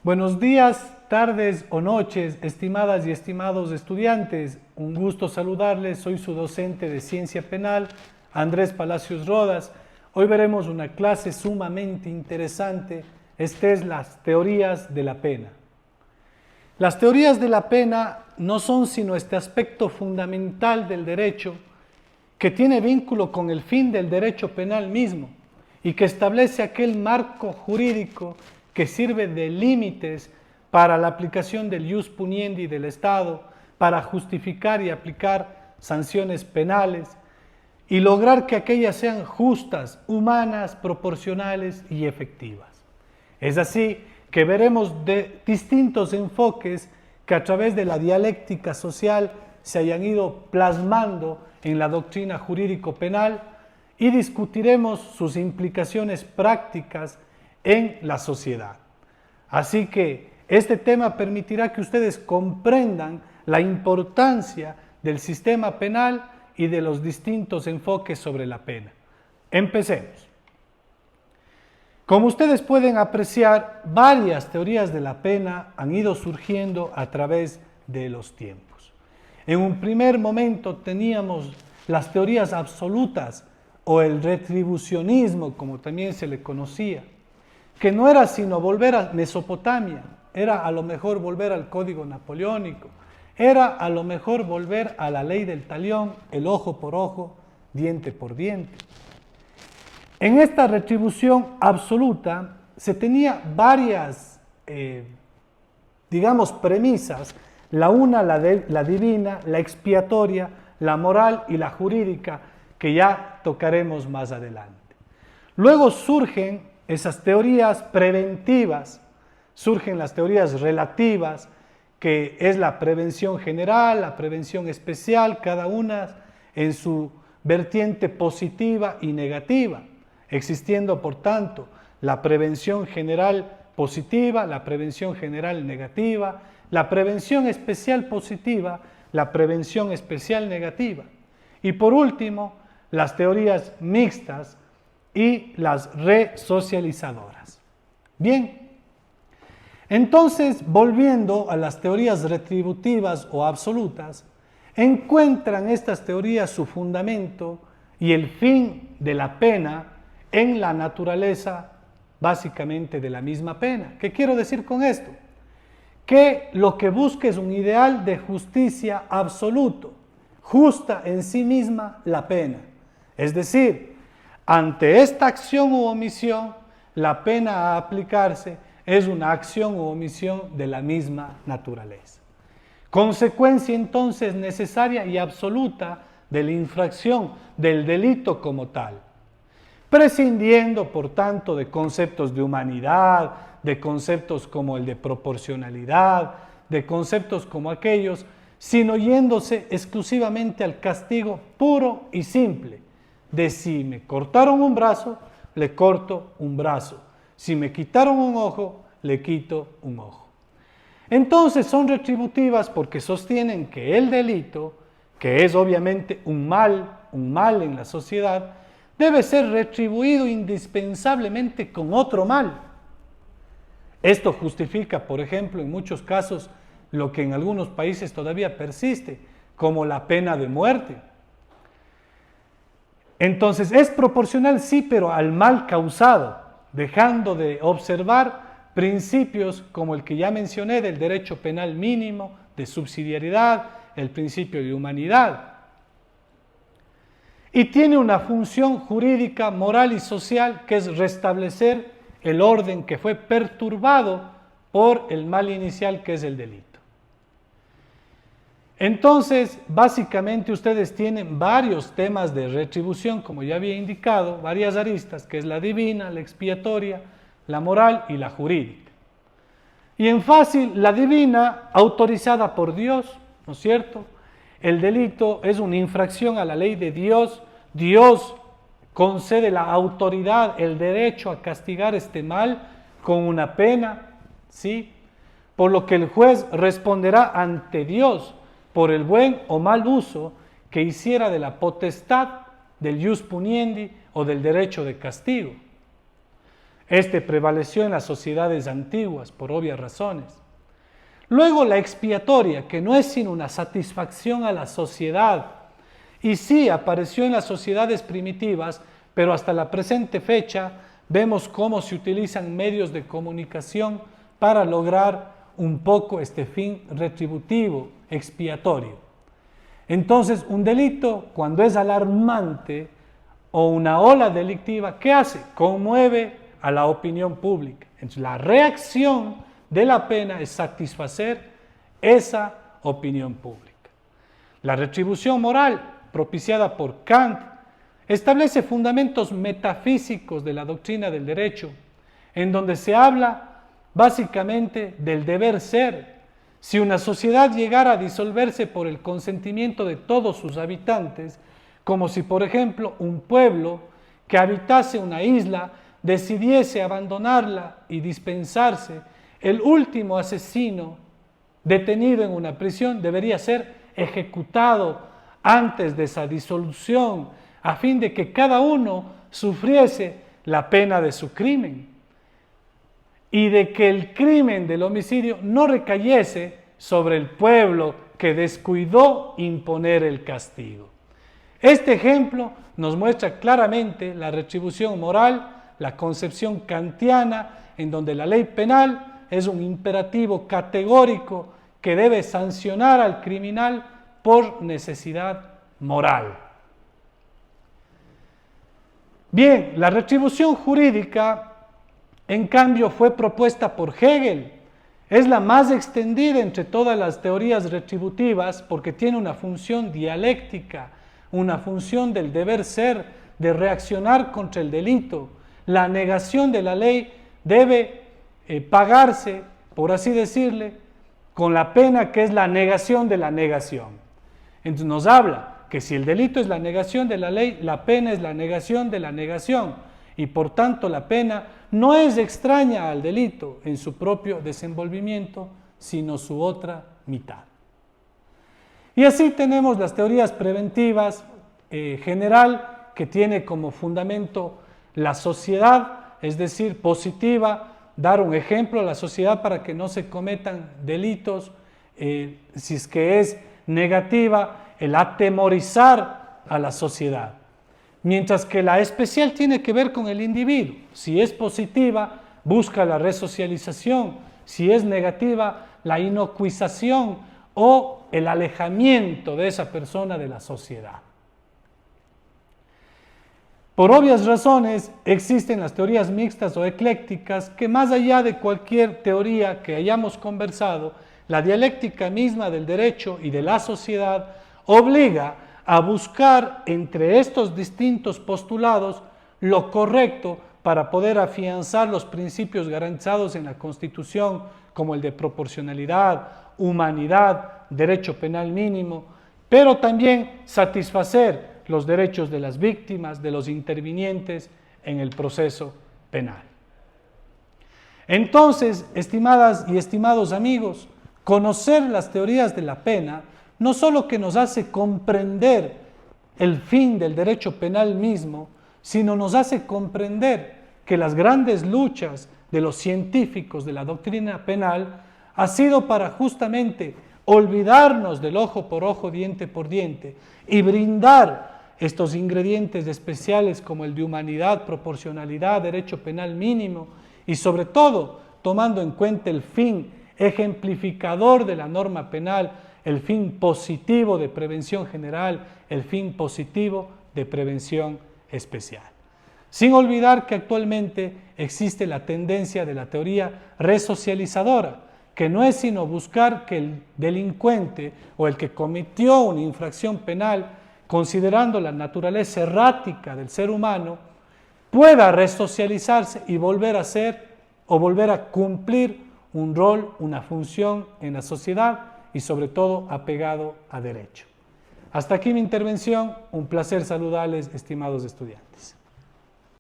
Buenos días, tardes o noches, estimadas y estimados estudiantes. Un gusto saludarles. Soy su docente de Ciencia Penal, Andrés Palacios Rodas. Hoy veremos una clase sumamente interesante. Esta es las teorías de la pena. Las teorías de la pena no son sino este aspecto fundamental del derecho que tiene vínculo con el fin del derecho penal mismo y que establece aquel marco jurídico que sirve de límites para la aplicación del ius puniendi del Estado, para justificar y aplicar sanciones penales y lograr que aquellas sean justas, humanas, proporcionales y efectivas. Es así que veremos de distintos enfoques que a través de la dialéctica social se hayan ido plasmando en la doctrina jurídico-penal y discutiremos sus implicaciones prácticas en la sociedad. Así que este tema permitirá que ustedes comprendan la importancia del sistema penal y de los distintos enfoques sobre la pena. Empecemos. Como ustedes pueden apreciar, varias teorías de la pena han ido surgiendo a través de los tiempos. En un primer momento teníamos las teorías absolutas o el retribucionismo, como también se le conocía, que no era sino volver a Mesopotamia, era a lo mejor volver al código napoleónico, era a lo mejor volver a la ley del talión, el ojo por ojo, diente por diente. En esta retribución absoluta se tenía varias, premisas, la una, la divina, la expiatoria, la moral y la jurídica, que ya tocaremos más adelante. Luego surgen esas teorías preventivas, surgen las teorías relativas, que es la prevención general, la prevención especial, cada una en su vertiente positiva y negativa, existiendo por tanto la prevención general positiva, la prevención general negativa, la prevención especial positiva, la prevención especial negativa. Y por último, las teorías mixtas y las resocializadoras. Bien, entonces, volviendo a las teorías retributivas o absolutas, encuentran estas teorías su fundamento y el fin de la pena en la naturaleza básicamente de la misma pena. ¿Qué quiero decir con esto? Que lo que busca es un ideal de justicia absoluto, justa en sí misma la pena. Es decir, ante esta acción u omisión, la pena a aplicarse es una acción u omisión de la misma naturaleza. Consecuencia entonces necesaria y absoluta de la infracción, del delito como tal, prescindiendo por tanto de conceptos de humanidad, de conceptos como el de proporcionalidad, de conceptos como aquellos, sino yéndose exclusivamente al castigo puro y simple, de si me cortaron un brazo, le corto un brazo. Si me quitaron un ojo, le quito un ojo. Entonces son retributivas porque sostienen que el delito, que es obviamente un mal en la sociedad, debe ser retribuido indispensablemente con otro mal. Esto justifica, por ejemplo, en muchos casos, lo que en algunos países todavía persiste, como la pena de muerte. Entonces, es proporcional, sí, pero al mal causado, dejando de observar principios como el que ya mencioné del derecho penal mínimo, de subsidiariedad, el principio de humanidad. Y tiene una función jurídica, moral y social que es restablecer el orden que fue perturbado por el mal inicial que es el delito. Entonces, básicamente ustedes tienen varios temas de retribución, como ya había indicado, varias aristas, que es la divina, la expiatoria, la moral y la jurídica. Y en fácil, la divina, autorizada por Dios, ¿no es cierto? El delito es una infracción a la ley de Dios. Dios concede la autoridad, el derecho a castigar este mal con una pena, ¿sí? Por lo que el juez responderá ante Dios por el buen o mal uso que hiciera de la potestad del ius puniendi o del derecho de castigo. Este prevaleció en las sociedades antiguas por obvias razones. Luego la expiatoria, que no es sino una satisfacción a la sociedad, y sí apareció en las sociedades primitivas, pero hasta la presente fecha vemos cómo se utilizan medios de comunicación para lograr un poco este fin retributivo, expiatorio. Entonces, un delito, cuando es alarmante o una ola delictiva, ¿qué hace? Conmueve a la opinión pública. Entonces, la reacción de la pena es satisfacer esa opinión pública. La retribución moral, propiciada por Kant, establece fundamentos metafísicos de la doctrina del derecho, en donde se habla básicamente del deber ser. Si una sociedad llegara a disolverse por el consentimiento de todos sus habitantes, como si, por ejemplo, un pueblo que habitase una isla decidiese abandonarla y dispensarse, el último asesino detenido en una prisión debería ser ejecutado antes de esa disolución, a fin de que cada uno sufriese la pena de su crimen y de que el crimen del homicidio no recayese sobre el pueblo que descuidó imponer el castigo. Este ejemplo nos muestra claramente la retribución moral, la concepción kantiana, en donde la ley penal es un imperativo categórico que debe sancionar al criminal por necesidad moral. Bien, la retribución jurídica, en cambio, fue propuesta por Hegel. Es la más extendida entre todas las teorías retributivas porque tiene una función dialéctica, una función del deber ser, de reaccionar contra el delito. La negación de la ley debe pagarse, por así decirle, con la pena que es la negación de la negación. Entonces nos habla que si el delito es la negación de la ley, la pena es la negación de la negación, y por tanto la pena no es extraña al delito en su propio desenvolvimiento, sino su otra mitad. Y así tenemos las teorías preventivas general, que tiene como fundamento la sociedad, es decir, positiva, dar un ejemplo a la sociedad para que no se cometan delitos, si es que es negativa, el atemorizar a la sociedad. Mientras que la especial tiene que ver con el individuo. Si es positiva, busca la resocialización. Si es negativa, la inocuización o el alejamiento de esa persona de la sociedad. Por obvias razones, existen las teorías mixtas o eclécticas que, más allá de cualquier teoría que hayamos conversado, la dialéctica misma del derecho y de la sociedad obliga a buscar entre estos distintos postulados lo correcto para poder afianzar los principios garantizados en la Constitución, como el de proporcionalidad, humanidad, derecho penal mínimo, pero también satisfacer los derechos de las víctimas, de los intervinientes en el proceso penal. Entonces, estimadas y estimados amigos, conocer las teorías de la pena no solo que nos hace comprender el fin del derecho penal mismo, sino nos hace comprender que las grandes luchas de los científicos de la doctrina penal ha sido para justamente olvidarnos del ojo por ojo, diente por diente y brindar estos ingredientes especiales como el de humanidad, proporcionalidad, derecho penal mínimo y sobre todo tomando en cuenta el fin ejemplificador de la norma penal, el fin positivo de prevención general, el fin positivo de prevención especial. Sin olvidar que actualmente existe la tendencia de la teoría resocializadora, que no es sino buscar que el delincuente o el que cometió una infracción penal, considerando la naturaleza errática del ser humano, pueda resocializarse y volver a ser o volver a cumplir un rol, una función en la sociedad y sobre todo apegado a derecho. Hasta aquí mi intervención, un placer saludarles, estimados estudiantes.